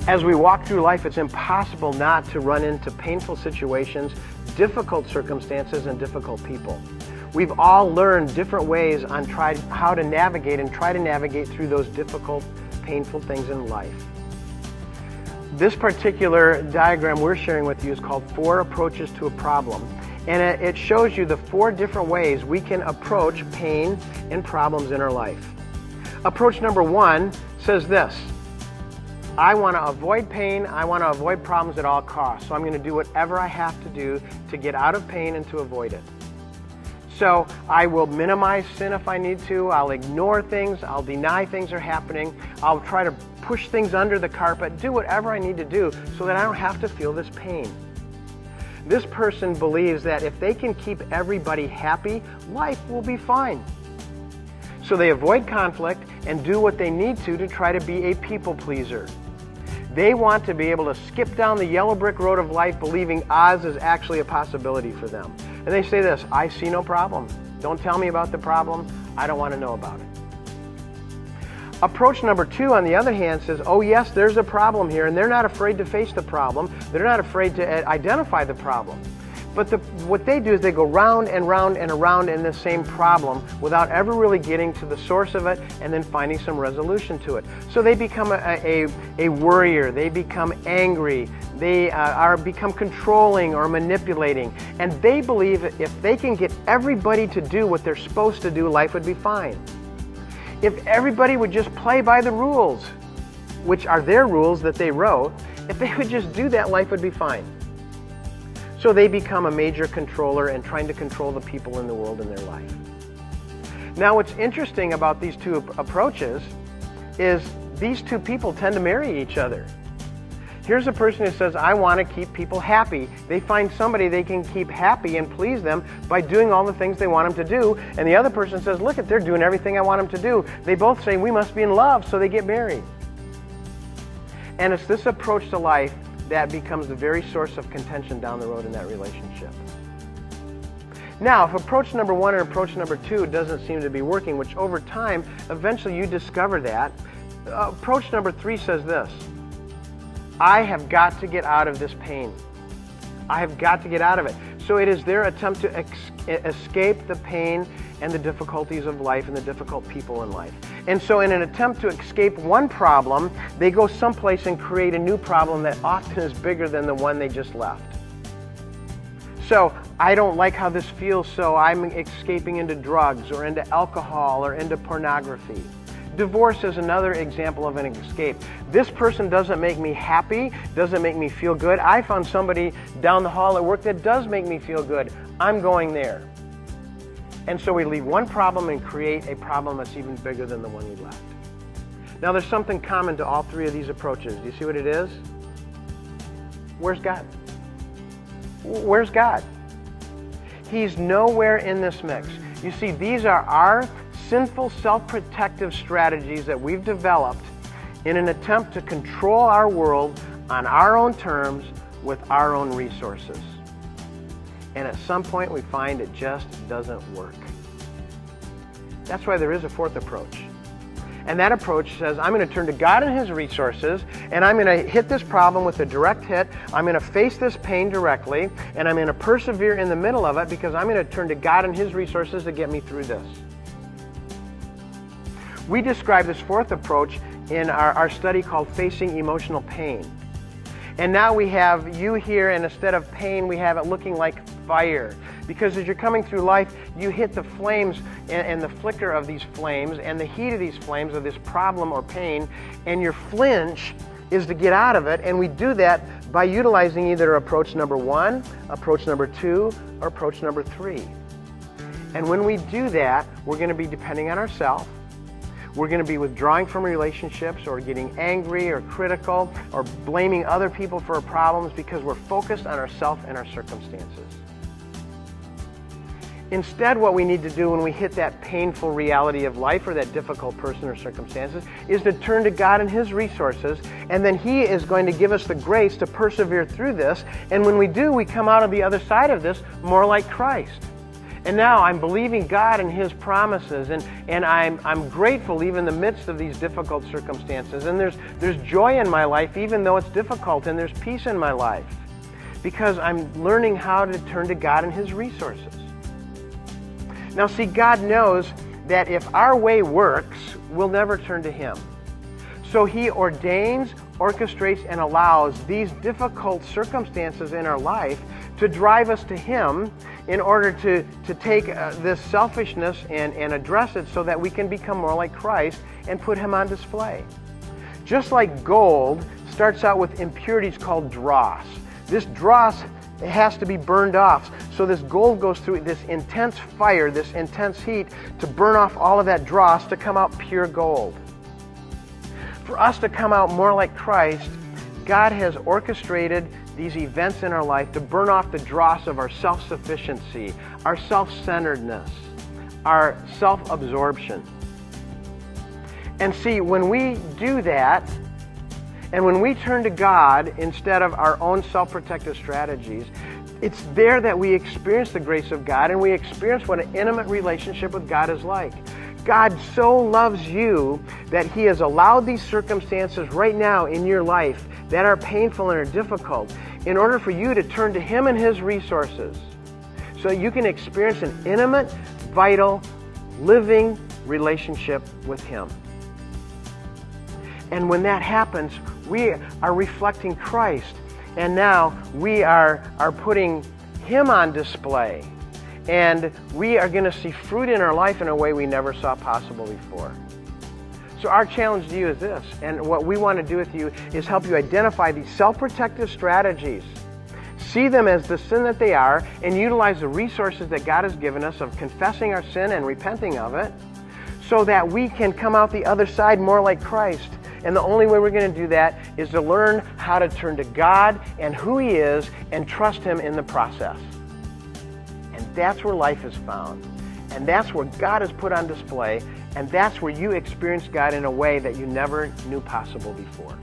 As we walk through life, it's impossible not to run into painful situations, difficult circumstances, and difficult people. We've all learned different ways on how to navigate and try to navigate through those difficult, painful things in life. This particular diagram we're sharing with you is called 4 Approaches to a Problem. And it shows you the 4 different ways we can approach pain and problems in our life. Approach number 1 says this: I want to avoid pain, I want to avoid problems at all costs, so I'm going to do whatever I have to do to get out of pain and to avoid it. So I will minimize sin if I need to, I'll ignore things, I'll deny things are happening, I'll try to push things under the carpet, do whatever I need to do so that I don't have to feel this pain. This person believes that if they can keep everybody happy, life will be fine. So they avoid conflict and do what they need to try to be a people pleaser. They want to be able to skip down the yellow brick road of life believing Oz is actually a possibility for them. And they say this: I see no problem. Don't tell me about the problem. I don't want to know about it. Approach number 2, on the other hand, says, oh yes, there's a problem here, and they're not afraid to face the problem. They're not afraid to identify the problem. But what they do is they go round and round and around in the same problem without ever really getting to the source of it and then finding some resolution to it. So they become a worrier, they become angry, they become controlling or manipulating, and they believe if they can get everybody to do what they're supposed to do, life would be fine. If everybody would just play by the rules, which are their rules that they wrote, if they would just do that, life would be fine. So they become a major controller and trying to control the people in the world in their life. Now what's interesting about these 2 approaches is these 2 people tend to marry each other. Here's a person who says, I want to keep people happy. They find somebody they can keep happy and please them by doing all the things they want them to do. And the other person says, look, they're doing everything I want them to do. They both say, we must be in love, so they get married. And it's this approach to life that becomes the very source of contention down the road in that relationship. Now, if approach number 1 and approach number 2 doesn't seem to be working, which over time, eventually you discover that, approach number 3 says this: I have got to get out of this pain. I have got to get out of it. So it is their attempt to escape the pain and the difficulties of life and the difficult people in life. And so in an attempt to escape one problem, they go someplace and create a new problem that often is bigger than the one they just left. So I don't like how this feels, so I'm escaping into drugs or into alcohol or into pornography. Divorce is another example of an escape. This person doesn't make me happy, doesn't make me feel good. I found somebody down the hall at work that does make me feel good. I'm going there. And so we leave one problem and create a problem that's even bigger than the one we left. Now there's something common to all 3 of these approaches. Do you see what it is? Where's God? Where's God? He's nowhere in this mix. You see, these are our sinful self-protective strategies that we've developed in an attempt to control our world on our own terms with our own resources. And at some point we find it just doesn't work. That's why there is a 4th approach. And that approach says, I'm going to turn to God and His resources, and I'm going to hit this problem with a direct hit. I'm going to face this pain directly, and I'm going to persevere in the middle of it because I'm going to turn to God and His resources to get me through this. We describe this 4th approach in our study called Facing Emotional Pain. And now we have you here, and instead of pain, we have it looking like fire. Because as you're coming through life, you hit the flames and the flicker of these flames and the heat of these flames of this problem or pain, and your flinch is to get out of it. And we do that by utilizing either approach number 1, approach number 2, or approach number 3. And when we do that, we're going to be depending on ourselves. We're going to be withdrawing from relationships or getting angry or critical or blaming other people for our problems because we're focused on ourselves and our circumstances. Instead, what we need to do when we hit that painful reality of life or that difficult person or circumstances is to turn to God and His resources, and then He is going to give us the grace to persevere through this. And when we do, we come out of the other side of this more like Christ. And now I'm believing God and His promises, and I'm grateful even in the midst of these difficult circumstances. And there's joy in my life even though it's difficult, and there's peace in my life because I'm learning how to turn to God and His resources. Now see, God knows that if our way works, we'll never turn to Him. So He ordains, orchestrates, and allows these difficult circumstances in our life to drive us to Him in order to take this selfishness and address it so that we can become more like Christ and put Him on display. Just like gold starts out with impurities called dross. This dross has to be burned off. So this gold goes through this intense fire, this intense heat to burn off all of that dross to come out pure gold. For us to come out more like Christ, God has orchestrated these events in our life to burn off the dross of our self-sufficiency, our self-centeredness, our self-absorption. And see, when we do that, and when we turn to God instead of our own self-protective strategies, it's there that we experience the grace of God and we experience what an intimate relationship with God is like. God so loves you that He has allowed these circumstances right now in your life that are painful and are difficult in order for you to turn to Him and His resources so that you can experience an intimate, vital, living relationship with Him. And when that happens, we are reflecting Christ. And now we are putting Him on display. And we are going to see fruit in our life in a way we never saw possible before. So our challenge to you is this, and what we want to do with you is help you identify these self-protective strategies. See them as the sin that they are, and utilize the resources that God has given us of confessing our sin and repenting of it, so that we can come out the other side more like Christ. And the only way we're going to do that is to learn how to turn to God and who He is and trust Him in the process. And that's where life is found. And that's where God is put on display. And that's where you experience God in a way that you never knew possible before.